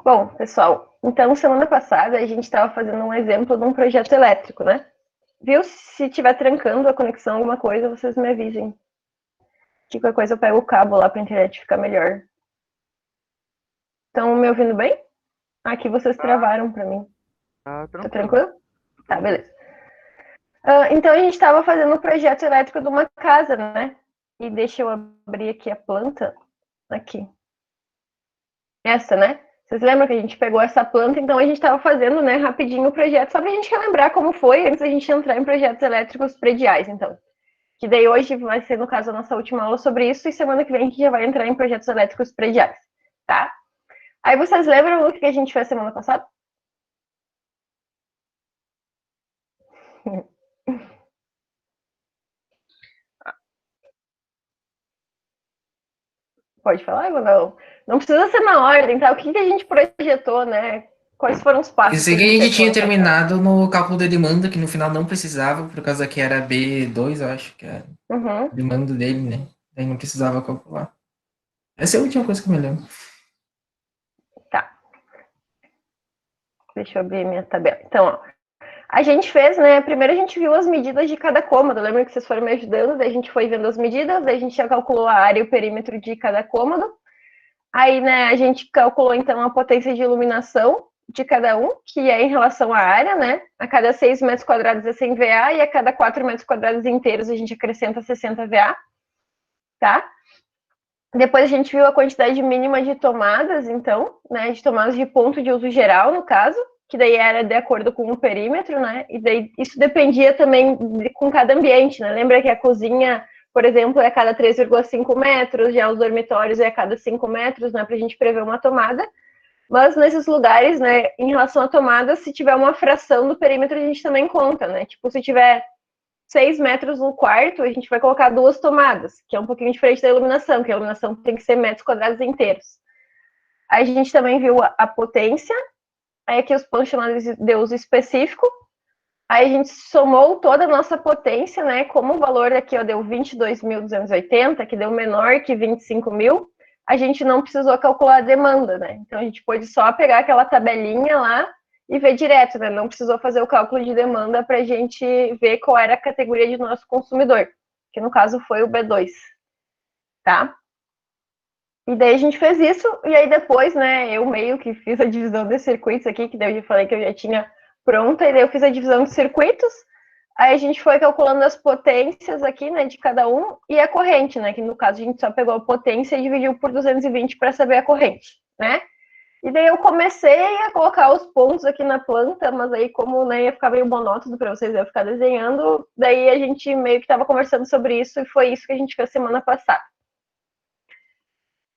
Bom, pessoal, então semana passada a gente estava fazendo um exemplo de um projeto elétrico, né? Viu? Se estiver trancando a conexão, alguma coisa, vocês me avisem. Que qualquer coisa eu pego o cabo lá para a internet ficar melhor. Estão me ouvindo bem? Aqui vocês travaram para mim. Tá Tá tranquilo. tranquilo? Tá, beleza. Então a gente estava fazendo um projeto elétrico de uma casa, né? E deixa eu abrir aqui a planta. Aqui. Essa, né? Vocês lembram que a gente pegou essa planta, então a gente estava fazendo, né, rapidinho o projeto, só para a gente relembrar como foi antes da gente entrar em projetos elétricos prediais, então. Que daí hoje vai ser, no caso, a nossa última aula sobre isso, e semana que vem a gente já vai entrar em projetos elétricos prediais, tá? Aí vocês lembram o que a gente fez semana passada? Pode falar ou não? Não precisa ser na ordem, tá? O que a gente projetou, né? Quais foram os Eu passos que sei a que a gente gente fez tinha semana passada? terminado no cálculo da demanda, que no final não precisava, por causa que era B2, eu acho, que era a Uhum, demanda dele, né? Aí não precisava calcular. Essa é a última coisa que eu me lembro. tá. Deixa eu abrir minha tabela. Então, ó, a gente fez, né? Primeiro a gente viu as medidas de cada cômodo. Lembra que vocês foram me ajudando? Daí a gente foi vendo as medidas, daí a gente já calculou a área e o perímetro de cada cômodo. Aí, né, a gente calculou então a potência de iluminação de cada um, que é em relação à área, né? A cada 6 metros quadrados é 100 VA e a cada 4 metros quadrados inteiros a gente acrescenta 60 VA, tá? Depois a gente viu a quantidade mínima de tomadas, então, né, de tomadas de ponto de uso geral, no caso, que daí era de acordo com o perímetro, né? E daí isso dependia também com cada ambiente, né? Lembra que a cozinha, por exemplo, é a cada 3,5 metros, já os dormitórios é a cada 5 metros, né? Para a gente prever uma tomada. Mas nesses lugares, né, em relação à tomada, se tiver uma fração do perímetro, a gente também conta, né? Tipo, se tiver 6 metros no quarto, a gente vai colocar 2 tomadas, que é um pouquinho diferente da iluminação, que a iluminação tem que ser metros quadrados inteiros. Aí a gente também viu a potência, aí aqui os pontos chamados de uso específico, aí a gente somou toda a nossa potência, né, como o valor aqui ó, deu 22.280, que deu menor que 25 mil, a gente não precisou calcular a demanda, né, então a gente pôde só pegar aquela tabelinha lá e ver direto, né? Não precisou fazer o cálculo de demanda para a gente ver qual era a categoria de nosso consumidor, que no caso foi o B2, tá? E daí a gente fez isso, e aí depois, né, eu meio que fiz a divisão de circuitos aqui, que daí eu falei que eu já tinha pronta, e daí eu fiz a divisão de circuitos, aí a gente foi calculando as potências aqui, né, de cada um, e a corrente, né, que no caso a gente só pegou a potência e dividiu por 220 para saber a corrente, né? E daí eu comecei a colocar os pontos aqui na planta, mas aí como né, ia ficar meio monótono para vocês, eu ficar desenhando, daí a gente meio que estava conversando sobre isso e foi isso que a gente fez semana passada.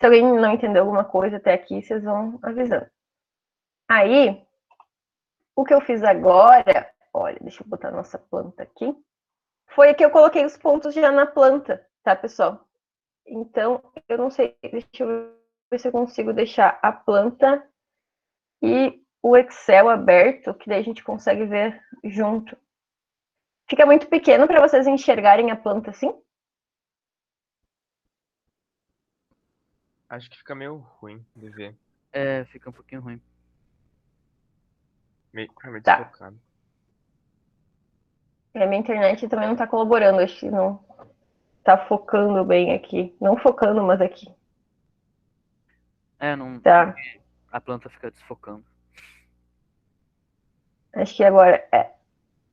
Se alguém não entendeu alguma coisa até aqui, vocês vão avisando. Aí, o que eu fiz agora, olha, deixa eu botar a nossa planta aqui, foi que eu coloquei os pontos já na planta, tá, pessoal? Então, eu não sei, deixa eu ver se eu consigo deixar a planta e o Excel aberto, que daí a gente consegue ver junto. Fica muito pequeno para vocês enxergarem a planta assim? Acho que fica meio ruim de ver. É, fica um pouquinho ruim. Meio Tá. desfocado. E a minha internet também não tá colaborando, acho que não tá focando bem aqui. Não focando, mas aqui. É, não. Tá. A planta fica desfocando. Acho que agora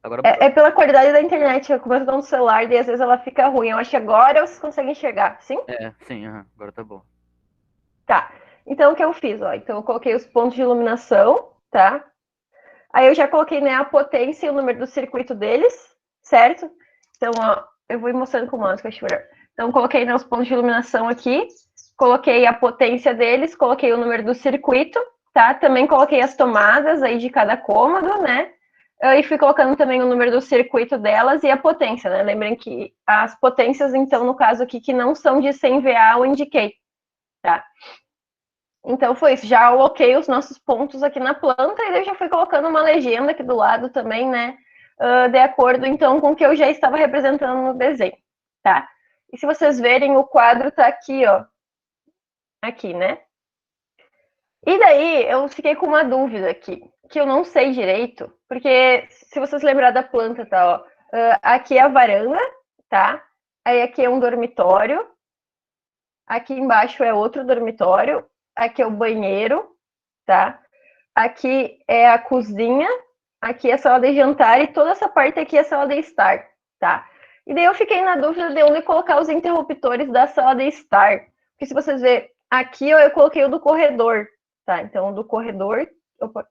Agora é pela qualidade da internet. Eu começo a dar um celular e às vezes ela fica ruim. Eu acho que agora vocês conseguem enxergar, sim? sim, agora tá bom. Tá. Então o que eu fiz, ó? Então eu coloquei os pontos de iluminação, tá? Aí eu já coloquei né, a potência e o número do circuito deles, certo? Então, ó, eu vou ir mostrando com o mouse que eu acho melhor. Então, coloquei né, os pontos de iluminação aqui, coloquei a potência deles, coloquei o número do circuito, tá? Também coloquei as tomadas aí de cada cômodo, né? E fui colocando também o número do circuito delas e a potência, né? Lembrem que as potências, então, no caso aqui, que não são de 100 VA, eu indiquei, tá? Então foi isso, já aloquei os nossos pontos aqui na planta e eu já fui colocando uma legenda aqui do lado também, né? De acordo então com o que eu já estava representando no desenho, tá? E se vocês verem, o quadro tá aqui, ó. Aqui, né? E daí eu fiquei com uma dúvida aqui, que eu não sei direito, porque se vocês lembrar da planta, tá, ó, aqui é a varanda, tá? Aí aqui é um dormitório, aqui embaixo é outro dormitório, aqui é o banheiro, tá? Aqui é a cozinha, aqui é a sala de jantar e toda essa parte aqui é a sala de estar, tá? E daí eu fiquei na dúvida de onde colocar os interruptores da sala de estar. Porque se vocês verem, aqui eu coloquei o do corredor, tá? Então, o do corredor, opa,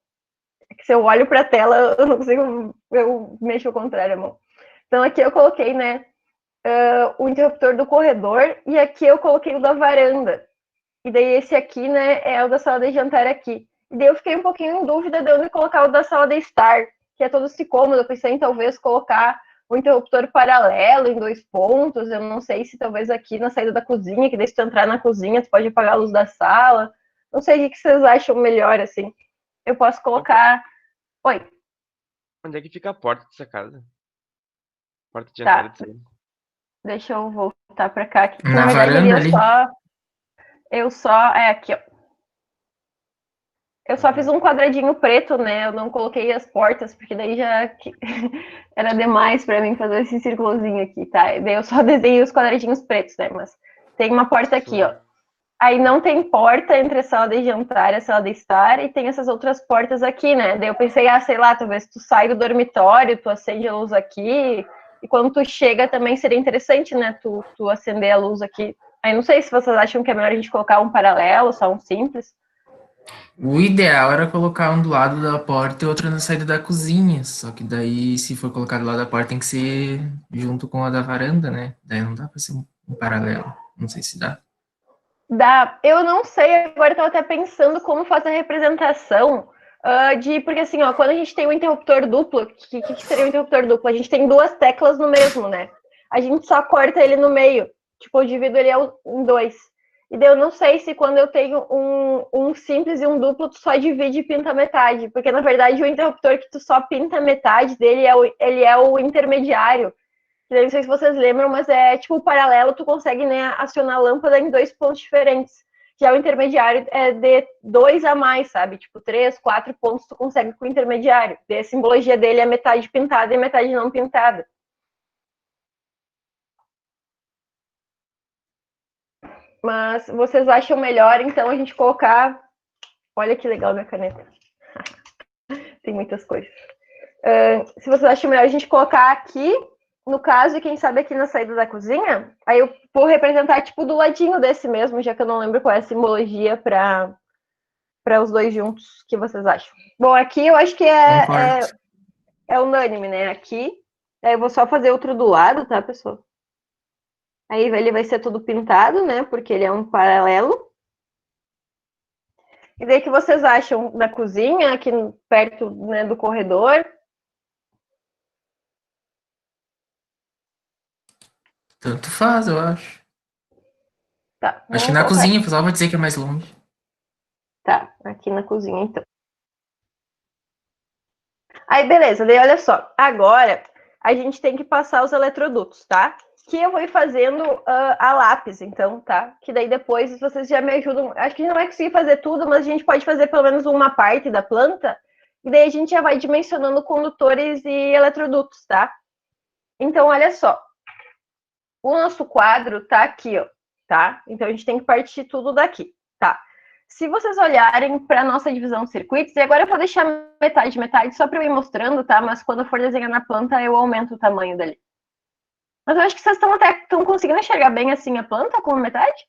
é que se eu olho para a tela, eu não consigo, eu mexo ao contrário a mão. Então, aqui eu coloquei, né, o interruptor do corredor e aqui eu coloquei o da varanda. E daí esse aqui, né, é o da sala de jantar aqui. E daí eu fiquei um pouquinho em dúvida de onde colocar o da sala de estar, que é todo esse cômodo. Eu pensei em talvez colocar o interruptor paralelo em 2 pontos. Eu não sei se talvez aqui na saída da cozinha, que daí se tu entrar na cozinha, tu pode apagar a luz da sala. Não sei o que vocês acham melhor, assim. Eu posso colocar. Oi, Onde é que fica a porta dessa casa? Porta de entrada tá. e de saída. Deixa eu voltar pra cá. Que, Na na verdade, ali varanda ali. Eu só. É aqui, ó. Eu só fiz um quadradinho preto, né? Eu não coloquei as portas, porque daí já era demais para mim fazer esse círculozinho aqui, tá? E daí eu só desenhei os quadradinhos pretos, né? Mas tem uma porta aqui, ó. Aí não tem porta entre a sala de jantar e a sala de estar, e tem essas outras portas aqui, né? Daí eu pensei, sei lá, talvez tu sai do dormitório, tu acende a luz aqui, e quando tu chega também seria interessante, né? Tu acender a luz aqui. Aí não sei se vocês acham que é melhor a gente colocar um paralelo, só um simples. O ideal era colocar um do lado da porta e outro na saída da cozinha. Só que daí, se for colocar do lado da porta, tem que ser junto com a da varanda, né? Daí não dá pra ser um paralelo. Não sei se dá. Dá. Eu não sei, agora eu tava até pensando como faz a representação porque assim, ó, quando a gente tem um interruptor duplo, que seria um interruptor duplo? A gente tem 2 teclas no mesmo, né? A gente só corta ele no meio. Tipo, eu divido ele em 2. E daí eu não sei se quando eu tenho um simples e um duplo, tu só divide e pinta metade. Porque, na verdade, o interruptor que tu só pinta metade dele ele é o intermediário. Não sei se vocês lembram, mas é tipo o paralelo, tu consegue, né, acionar a lâmpada em 2 pontos diferentes. Já o intermediário é de 2 a mais, sabe? Tipo, 3, 4 pontos tu consegue com o intermediário. E a simbologia dele é metade pintada e metade não pintada. Mas vocês acham melhor, então, a gente colocar. Olha que legal minha caneta. Tem muitas coisas. Se vocês acham melhor a gente colocar aqui, no caso, e quem sabe aqui na saída da cozinha, aí eu vou representar tipo do ladinho desse mesmo, já que eu não lembro qual é a simbologia para os dois juntos. O que vocês acham? Bom, aqui eu acho que Concordo. é unânime, né? Aqui, aí eu vou só fazer outro do lado, tá, pessoal? Aí ele vai ser tudo pintado, né? Porque ele é um paralelo. E daí, o que vocês acham da cozinha, aqui perto, né, do corredor? Tanto faz, eu acho. Tá, Acho que vamos na colocar. cozinha, o pessoal vai dizer que é mais longe. Tá, aqui na cozinha, então. Aí, beleza, daí olha só. Agora a gente tem que passar os eletrodutos, tá? Que eu vou ir fazendo a lápis, então, tá? Que daí depois vocês já me ajudam. Acho que não vai conseguir fazer tudo, mas a gente pode fazer pelo menos uma parte da planta. E daí a gente já vai dimensionando condutores e eletrodutos, tá? Então, olha só. O nosso quadro tá aqui, ó, tá? Então a gente tem que partir tudo daqui, tá? Se vocês olharem para nossa divisão de circuitos, e agora eu vou deixar metade, metade, só para eu ir mostrando, tá? Mas quando eu for desenhar na planta, eu aumento o tamanho dali. Mas eu acho que vocês estão conseguindo enxergar bem assim a planta com metade?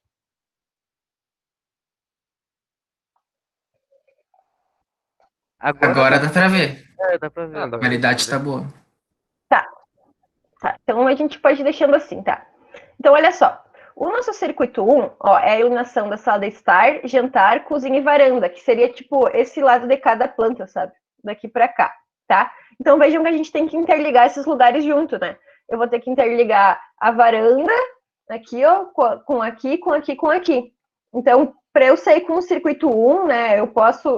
Agora dá pra ver. Dá pra ver Ah, dá A pra agora. ver, dá pra qualidade tá ver. boa. Tá, tá. Então a gente pode ir deixando assim, tá? Então olha só. O nosso circuito 1, ó, é a iluminação da sala de estar, jantar, cozinha e varanda, que seria tipo esse lado de cada planta, sabe? Daqui para cá, tá? Então vejam que a gente tem que interligar esses lugares junto, né? Eu vou ter que interligar a varanda aqui, ó, com aqui, com aqui, com aqui. Então, para eu sair com o circuito 1, né, eu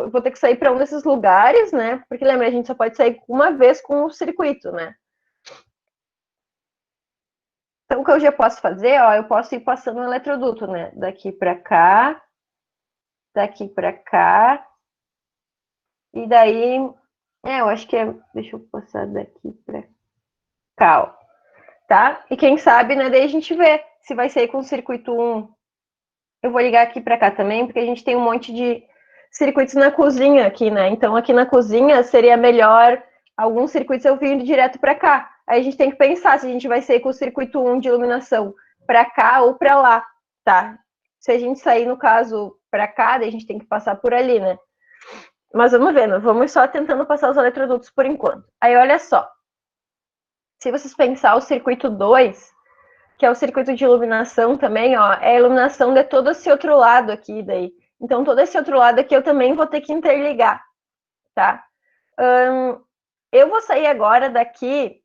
vou ter que sair para um desses lugares, né? Porque lembra, a gente só pode sair uma vez com o circuito, né? Então, o que eu já posso fazer, ó, eu posso ir passando o eletroduto, né? Daqui para cá, daqui para cá. E daí, eu acho que é... Deixa eu passar daqui para cá, ó. Tá? E quem sabe, né, daí a gente vê se vai sair com o circuito 1. Eu vou ligar aqui para cá também, porque a gente tem um monte de circuitos na cozinha aqui, né? Então, aqui na cozinha seria melhor alguns circuitos eu vir direto para cá. Aí a gente tem que pensar se a gente vai sair com o circuito 1 de iluminação para cá ou para lá, tá? Se a gente sair, no caso, para cá, daí a gente tem que passar por ali, né? Mas vamos vendo, vamos só tentando passar os eletrodutos por enquanto. Aí, olha só. Se vocês pensar o circuito 2, que é o circuito de iluminação também, ó, é a iluminação de todo esse outro lado aqui daí. Então, todo esse outro lado aqui eu também vou ter que interligar, tá? Eu vou sair agora daqui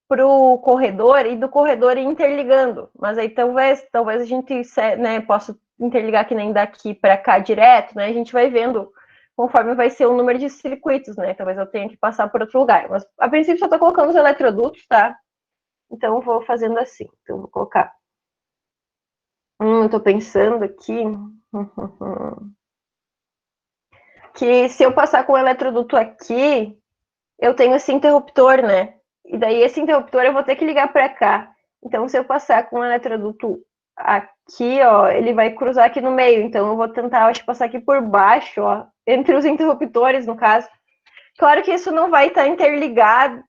pro corredor e do corredor ir interligando, mas aí talvez a gente, né, possa interligar que nem daqui para cá direto, né? A gente vai vendo conforme vai ser o número de circuitos, né? Talvez eu tenha que passar por outro lugar, mas a princípio só tô colocando os eletrodutos, tá? Então eu vou fazendo assim. Então eu vou colocar. Eu tô pensando aqui que se eu passar com o eletroduto aqui, eu tenho esse interruptor, né? E daí esse interruptor eu vou ter que ligar para cá. Então, se eu passar com o eletroduto aqui, ó, ele vai cruzar aqui no meio. Então, eu vou tentar, acho, passar aqui por baixo, ó, entre os interruptores, no caso. Claro que isso não vai estar interligado.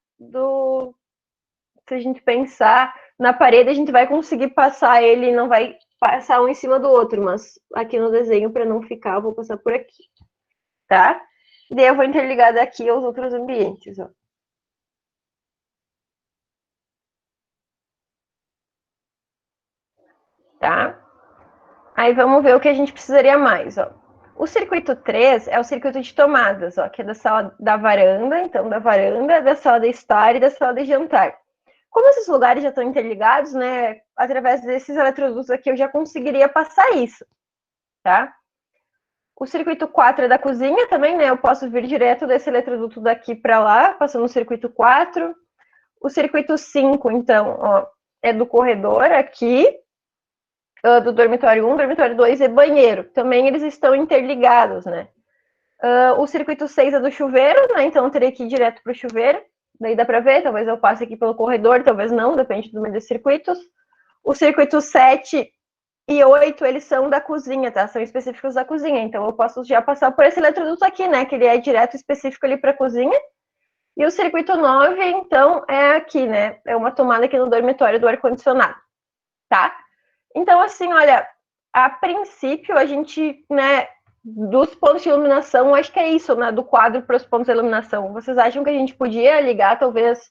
Se a gente pensar na parede, a gente vai conseguir passar ele, não vai passar um em cima do outro, mas aqui no desenho, para não ficar, eu vou passar por aqui, tá? E daí eu vou interligar daqui aos outros ambientes, ó. Tá? Aí vamos ver o que a gente precisaria mais, ó. O circuito 3 é o circuito de tomadas, ó, que é da sala da varanda, então da varanda, da sala de estar e da sala de jantar. Como esses lugares já estão interligados, né, através desses eletrodutos aqui eu já conseguiria passar isso, tá? O circuito 4 é da cozinha também, né, eu posso vir direto desse eletroduto daqui para lá, passando no circuito 4. O circuito 5, então, ó, é do corredor aqui, do dormitório 1, dormitório 2 e banheiro. Também eles estão interligados, né? O circuito 6 é do chuveiro, né? Então eu teria que ir direto para o chuveiro. Daí dá para ver, talvez eu passe aqui pelo corredor, talvez não, depende do número de circuitos. O circuito 7 e 8, eles são da cozinha, tá? São específicos da cozinha. Então eu posso já passar por esse eletroduto aqui, né? Que ele é direto específico ali para a cozinha. E o circuito 9, então, é aqui, né? É uma tomada aqui no dormitório do ar-condicionado, tá? Então, assim, olha, a princípio a gente, né, dos pontos de iluminação, acho que é isso, né, do quadro para os pontos de iluminação. Vocês acham que a gente podia ligar, talvez,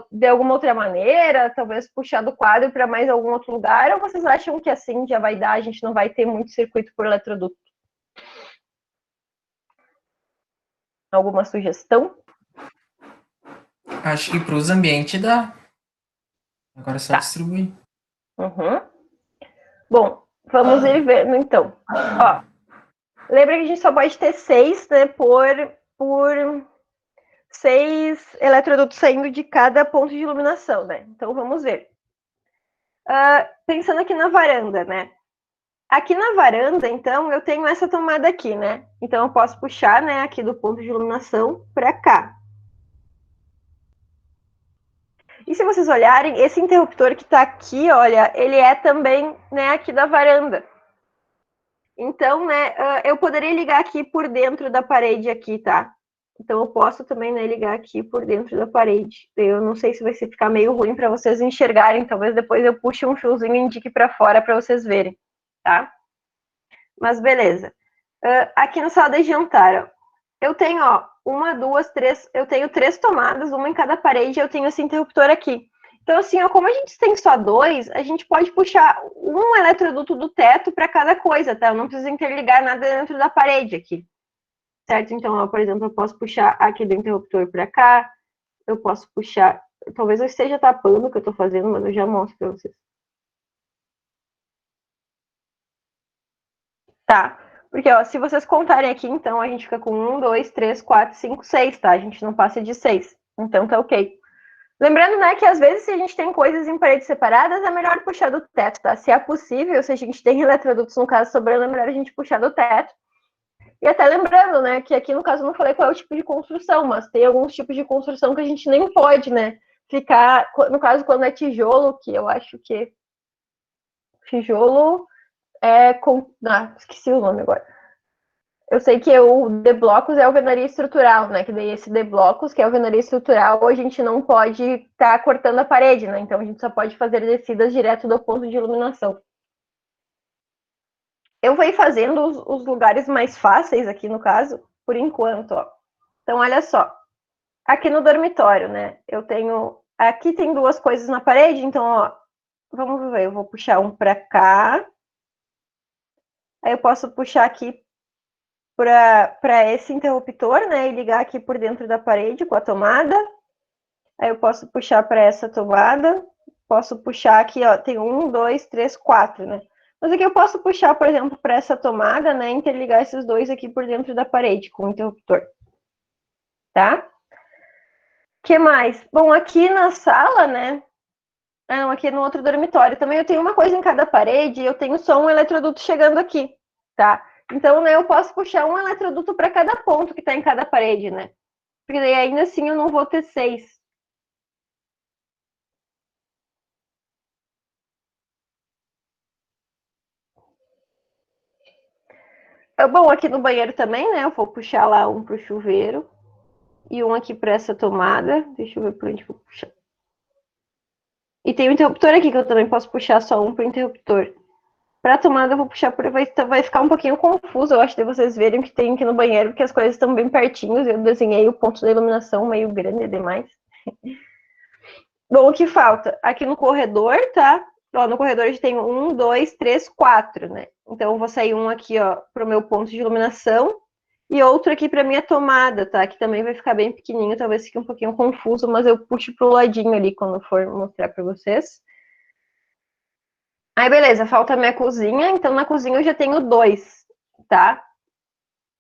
de alguma outra maneira, talvez puxar do quadro para mais algum outro lugar, ou vocês acham que assim já vai dar, a gente não vai ter muito circuito por eletroduto? Alguma sugestão? Acho que para os ambientes dá. Agora é só Tá. distribuir. Uhum. Bom, vamos ir vendo então. Ó, lembra que a gente só pode ter 6, né, por 6 eletrodutos saindo de cada ponto de iluminação, né? Então vamos ver. Pensando aqui na varanda, né? Aqui na varanda, então, eu tenho essa tomada aqui, né? Então eu posso puxar, né, aqui do ponto de iluminação para cá. E se vocês olharem, esse interruptor que está aqui, olha, ele é também, né, aqui da varanda. Então, né, eu poderia ligar aqui por dentro da parede aqui, tá? Então eu posso também, né, ligar aqui por dentro da parede. Eu não sei se vai ficar meio ruim para vocês enxergarem, talvez depois eu puxe um fiozinho e indique para fora para vocês verem, tá? Mas beleza. Aqui na sala de jantar, ó, eu tenho, ó, uma, duas, três, eu tenho 3 tomadas, uma em cada parede, e eu tenho esse interruptor aqui. Então, assim, ó, como a gente tem só 2, a gente pode puxar um eletroduto do teto para cada coisa, tá? Eu não preciso interligar nada dentro da parede aqui. Certo? Então, ó, por exemplo, eu posso puxar aqui do interruptor para cá, eu posso puxar... Talvez eu esteja tapando o que eu estou fazendo, mas eu já mostro para vocês. Tá? Porque, ó, se vocês contarem aqui, então, a gente fica com 1, 2, 3, 4, 5, 6, tá? A gente não passa de 6. Então, tá ok. Lembrando, né, que às vezes se a gente tem coisas em paredes separadas, é melhor puxar do teto, tá? Se é possível, se a gente tem eletrodutos, no caso, sobrando, é melhor a gente puxar do teto. E até lembrando, né, que aqui no caso eu não falei qual é o tipo de construção, mas tem alguns tipos de construção que a gente nem pode, né, ficar, no caso, quando é tijolo, que eu acho que tijolo é com... esqueci o nome agora. Eu sei que o D-blocos é alvenaria estrutural, né? Que daí esse D-blocos, que é alvenaria estrutural, a gente não pode estar cortando a parede, né? Então a gente só pode fazer descidas direto do ponto de iluminação. Eu vou ir fazendo os lugares mais fáceis aqui no caso, por enquanto, ó. Então, olha só. Aqui no dormitório, né? Eu tenho... Aqui tem duas coisas na parede, então, ó. Vamos ver, eu vou puxar um pra cá. Aí eu posso puxar aqui para esse interruptor, né? E ligar aqui por dentro da parede com a tomada. Aí eu posso puxar para essa tomada. Posso puxar aqui, ó. Tem 1, 2, 3, 4, né? Mas aqui eu posso puxar, por exemplo, para essa tomada, né? Interligar esses dois aqui por dentro da parede com o interruptor. Tá? O que mais? Bom, aqui na sala, né? Ah, não, aqui no outro dormitório também eu tenho uma coisa em cada parede e eu tenho só um eletroduto chegando aqui, tá? Então, né, eu posso puxar um eletroduto para cada ponto que está em cada parede, né? Porque daí ainda assim eu não vou ter 6. Bom, aqui no banheiro também, né? Eu vou puxar lá um pro chuveiro e um aqui para essa tomada. Deixa eu ver por onde eu vou puxar. E tem o interruptor aqui que eu também posso puxar só um pro interruptor. Para a tomada eu vou puxar por... vai ficar um pouquinho confuso, eu acho, de vocês verem o que tem aqui no banheiro, porque as coisas estão bem pertinhos. Eu desenhei o ponto da iluminação meio grande demais. Bom, o que falta? Aqui no corredor, tá? Ó, no corredor a gente tem 1, 2, 3, 4, né? Então eu vou sair um aqui, ó, pro meu ponto de iluminação e outro aqui pra minha tomada, tá? Que também vai ficar bem pequenininho, talvez fique um pouquinho confuso, mas eu puxo pro ladinho ali quando for mostrar pra vocês. Aí, beleza, falta a minha cozinha. Então, na cozinha eu já tenho 2, tá?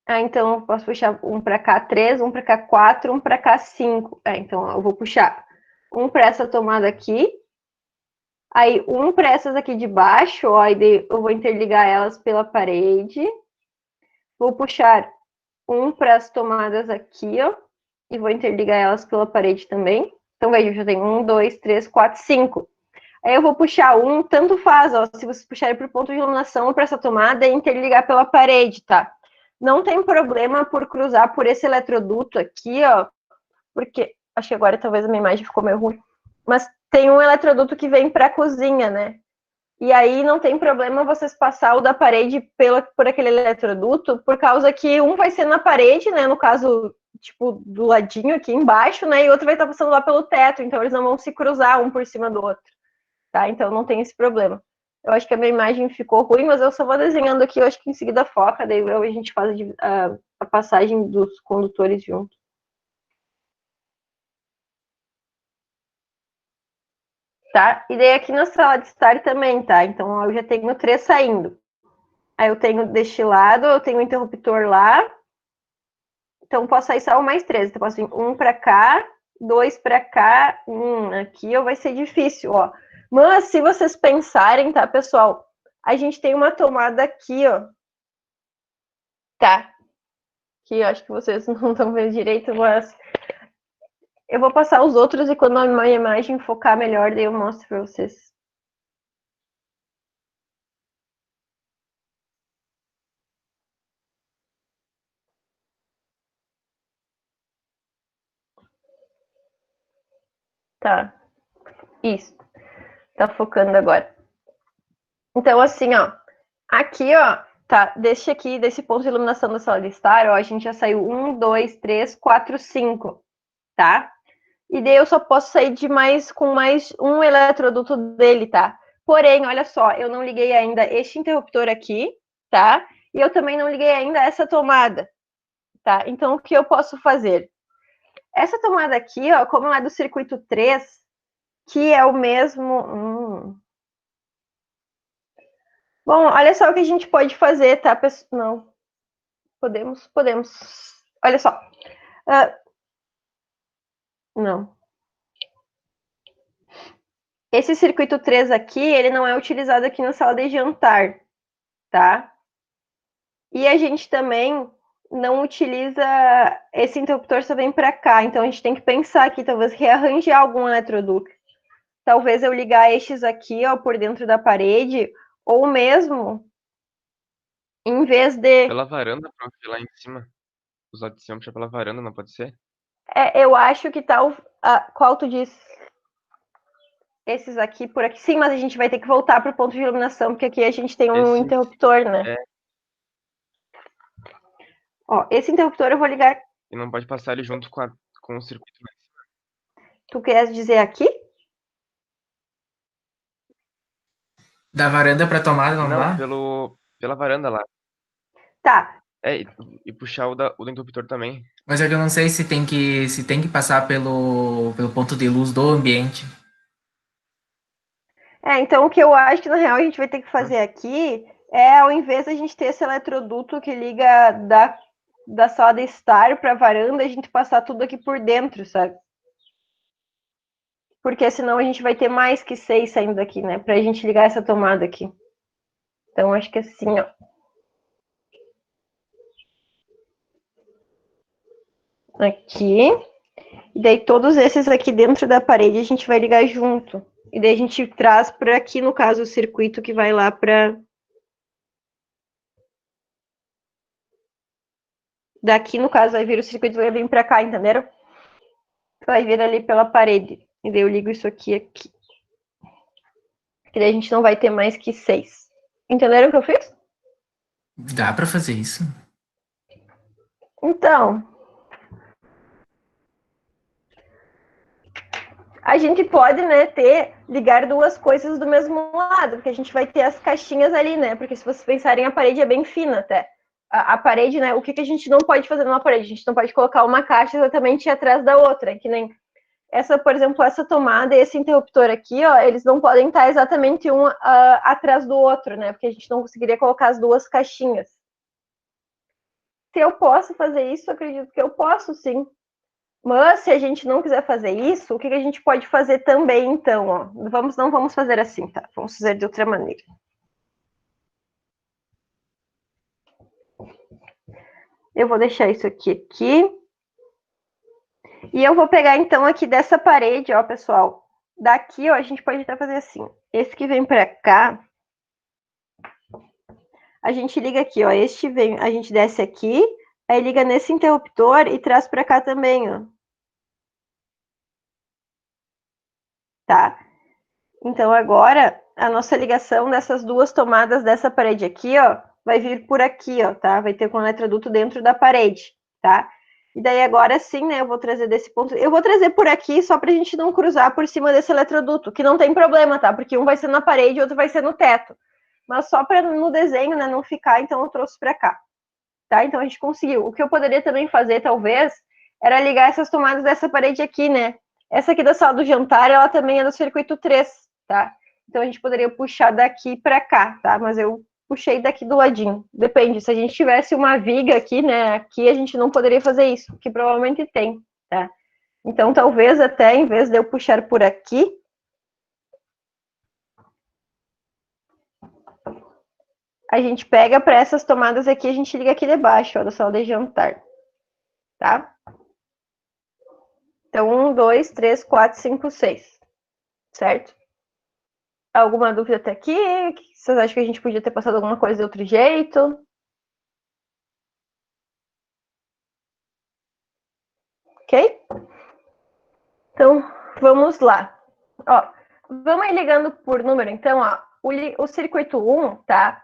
Então, eu posso puxar um pra cá 3, um pra cá 4, um pra cá 5. Então, eu vou puxar um pra essa tomada aqui. Aí, um pra essas aqui de baixo, ó, aí eu vou interligar elas pela parede. Vou puxar um para as tomadas aqui, ó, e vou interligar elas pela parede também. Então, veja, eu já tenho 1, 2, 3, 4, 5. Aí eu vou puxar um, tanto faz, ó, se vocês puxarem para o ponto de iluminação ou para essa tomada e interligar pela parede, tá? Não tem problema por cruzar por esse eletroduto aqui, ó, porque acho que agora talvez a minha imagem ficou meio ruim, mas tem um eletroduto que vem para a cozinha, né? E aí não tem problema vocês passar o da parede por aquele eletroduto, por causa que um vai ser na parede, né? No caso, tipo, do ladinho aqui embaixo, né? E o outro vai estar passando lá pelo teto, então eles não vão se cruzar um por cima do outro, tá? Então não tem esse problema. Eu acho que a minha imagem ficou ruim, mas eu só vou desenhando aqui, eu acho que em seguida foca, daí a gente faz a passagem dos condutores junto. Tá? E daí aqui na sala de estar também, tá? Então eu já tenho 3 saindo. Aí eu tenho deste lado, eu tenho o interruptor lá. Então posso sair só mais 3. Então posso vir um para cá, 2 para cá, aqui, ou vai ser difícil, ó. Mas se vocês pensarem, tá, pessoal? A gente tem uma tomada aqui, ó. Tá. Que eu acho que vocês não estão vendo direito, mas eu vou passar os outros e quando a minha imagem focar melhor, daí eu mostro para vocês. Tá. Isso. Tá focando agora. Então, assim, ó. Aqui, ó. Tá, desse ponto de iluminação da sala de estar, ó, a gente já saiu 1, 2, 3, 4, 5, tá? E daí eu só posso sair com mais um eletroduto dele, tá? Porém, olha só, eu não liguei ainda este interruptor aqui, tá? E eu também não liguei ainda essa tomada, tá? Então, o que eu posso fazer? Essa tomada aqui, ó, como ela é do circuito 3, que é o mesmo... Bom, olha só o que a gente pode fazer, tá, pessoal? Não. Podemos. Olha só. Não. Esse circuito 3 aqui, ele não é utilizado aqui na sala de jantar, tá? E a gente também não utiliza esse interruptor, só vem para cá. Então a gente tem que pensar aqui, talvez rearranjar algum eletroduto. Talvez eu ligar estes aqui, ó, por dentro da parede, ou mesmo, em vez de... Pela varanda, prof, lá em cima. Os lados de cima puxar pela varanda, não pode ser? eu acho que tal... qual tu disse? Esses aqui, por aqui. Sim, mas a gente vai ter que voltar para o ponto de iluminação, porque aqui a gente tem um interruptor, né? É. Ó, esse interruptor eu vou ligar... E não pode passar ele junto com o circuito lá em cima. Tu queres dizer aqui? Da varanda pra tomada não dá? Pela varanda lá. Tá. E puxar o do interruptor também. Mas é que eu não sei se tem que passar pelo ponto de luz do ambiente. Então o que eu acho que na real a gente vai ter que fazer aqui é, ao invés da gente ter esse eletroduto que liga da sala de estar para a varanda, a gente passar tudo aqui por dentro, sabe? Porque senão a gente vai ter mais que 6 saindo daqui, né? Pra gente ligar essa tomada aqui. Então acho que assim, ó. Aqui. E daí todos esses aqui dentro da parede a gente vai ligar junto. E daí a gente traz para aqui, no caso, o circuito que vai lá para... Daqui, no caso, vai vir o circuito, vai vir para cá, entenderam? Vai vir ali pela parede. E daí eu ligo isso aqui. Que daí a gente não vai ter mais que 6. Entenderam o que eu fiz? Dá pra fazer isso? Então, a gente pode, né, ligar duas coisas do mesmo lado, porque a gente vai ter as caixinhas ali, né? Porque se vocês pensarem, a parede é bem fina até. A parede, né? O que a gente não pode fazer numa parede? A gente não pode colocar uma caixa exatamente atrás da outra, que nem essa, por exemplo, essa tomada e esse interruptor aqui, ó, eles não podem estar exatamente um atrás do outro, né? Porque a gente não conseguiria colocar as duas caixinhas. Se eu posso fazer isso, acredito que eu posso, sim. Mas se a gente não quiser fazer isso, o que a gente pode fazer também, então? Ó? Não vamos fazer assim, tá? Vamos fazer de outra maneira. Eu vou deixar isso aqui. E eu vou pegar, então, aqui dessa parede, ó, pessoal. Daqui, ó, a gente pode até fazer assim. Esse que vem pra cá, a gente liga aqui, ó. Este vem, a gente desce aqui, aí liga nesse interruptor e traz pra cá também, ó. Tá? Então, agora, a nossa ligação dessas duas tomadas dessa parede aqui, ó, vai vir por aqui, ó, tá? Vai ter com o eletroduto dentro da parede, tá? E daí, agora sim, né, eu vou trazer desse ponto... Eu vou trazer por aqui só pra gente não cruzar por cima desse eletroduto, que não tem problema, tá? Porque um vai ser na parede e outro vai ser no teto. Mas só pra no desenho, né, não ficar, então eu trouxe pra cá. Tá? Então, a gente conseguiu. O que eu poderia também fazer, talvez, era ligar essas tomadas dessa parede aqui, né? Essa aqui da sala do jantar, ela também é do circuito 3, tá? Então a gente poderia puxar daqui para cá, tá? Mas eu puxei daqui do ladinho. Depende, se a gente tivesse uma viga aqui, né? Aqui a gente não poderia fazer isso, que provavelmente tem, tá? Então talvez até, em vez de eu puxar por aqui, a gente pega para essas tomadas aqui, a gente liga aqui debaixo, ó, da sala de jantar, tá? Então, 1, 2, 3, 4, 5, 6. Certo? Alguma dúvida até aqui? Vocês acham que a gente podia ter passado alguma coisa de outro jeito? Ok? Então, vamos lá. Ó, vamos aí ligando por número. Então, ó, o circuito 1, tá?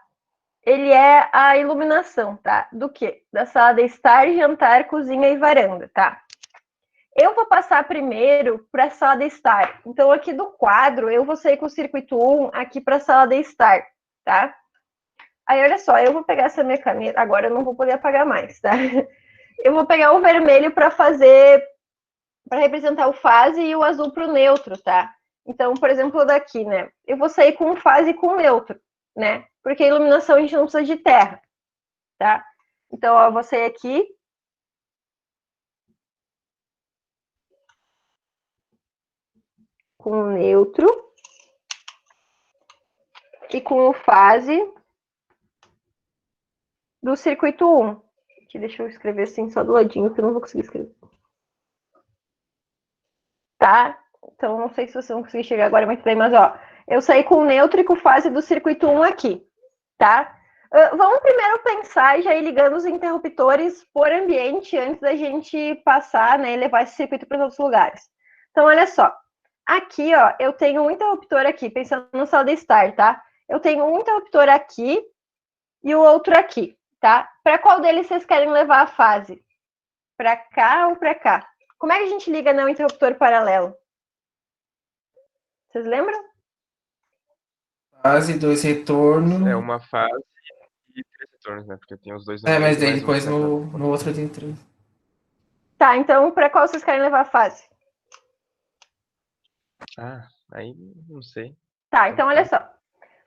Ele é a iluminação, tá? Do quê? Da sala de estar, jantar, cozinha e varanda, tá? Eu vou passar primeiro para a sala de estar. Então, aqui do quadro, eu vou sair com o circuito 1 aqui para a sala de estar, tá? Aí, olha só, eu vou pegar essa minha caneta. Agora eu não vou poder apagar mais, tá? Eu vou pegar o vermelho para representar o fase e o azul para o neutro, tá? Então, por exemplo, daqui, né? Eu vou sair com fase e com neutro, né? Porque a iluminação a gente não precisa de terra, tá? Então, ó, eu vou sair aqui. Com neutro. e com o fase do circuito 1. Aqui, deixa eu escrever assim só do ladinho, que eu não vou conseguir escrever. Tá? Então, não sei se vocês vão conseguir chegar agora muito bem, mas ó, eu saí com o neutro e com fase do circuito 1 aqui, tá? Vamos primeiro pensar e já ir ligando os interruptores por ambiente antes da gente passar, né, e levar esse circuito para os outros lugares. Então, olha só. Aqui, ó, eu tenho um interruptor aqui, pensando no sala de estar, tá? Eu tenho um interruptor aqui e o outro aqui, tá? Para qual deles vocês querem levar a fase? Para cá ou para cá? Como é que a gente liga no interruptor paralelo? Vocês lembram? Fase, 2 retorno. É uma fase e 3 retornos, né? Porque tem os dois no É, meio mas e daí mais um depois que vai pra no ponta. outro tem 3. Tá, então para qual vocês querem levar a fase? Ah, aí não sei. Tá, então olha só.